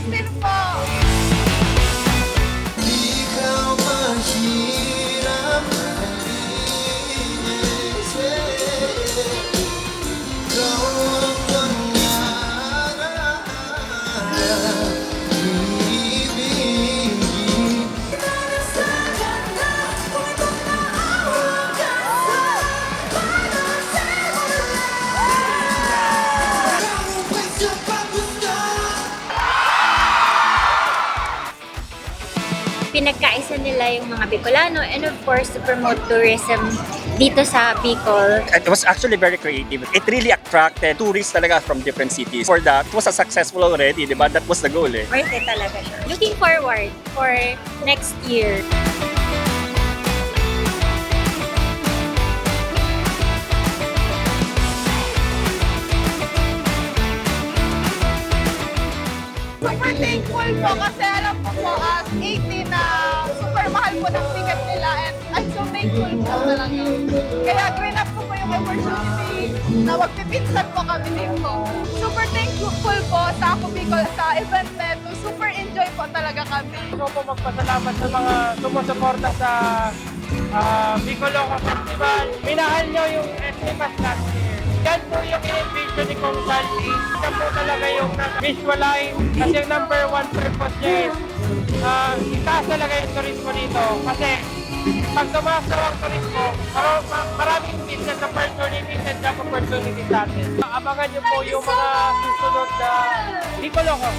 Justin po! Ikaw mahirap ikaw ang pangarap ibigin. Pinagkaisa nila yung mga Bicolano and of course to promote tourism dito sa Bicol. It was actually very creative. It really attracted tourists talaga from different cities. For that, it was a successful already, di ba? That was the goal eh. Worth it talaga siya. Looking forward for next year. Super thankful po kasi alam ko po as 18 na super mahal po ng ticket nila and I'm so thankful po talaga. Kaya green up ko po yung opportunity na magpipinsan po kami dito. Super thankful po sa Ako Bicol sa event na ito. Super enjoy po talaga kami. Gusto ko magpasalamat sa mga sumusuporta sa Bicoloco Festival. Minahal nyo yung Estimas last year. Yan po yung in-envision ni Kong Salty. Yan po talaga yung visualize. Kasi yung number one purpose niya is itaas talaga yung turismo dito. Kasi pag tumaas daw ang turismo, maraming business opportunities and job opportunities sa atin. Abangan nyo po yung mga susunod na Bicoloco.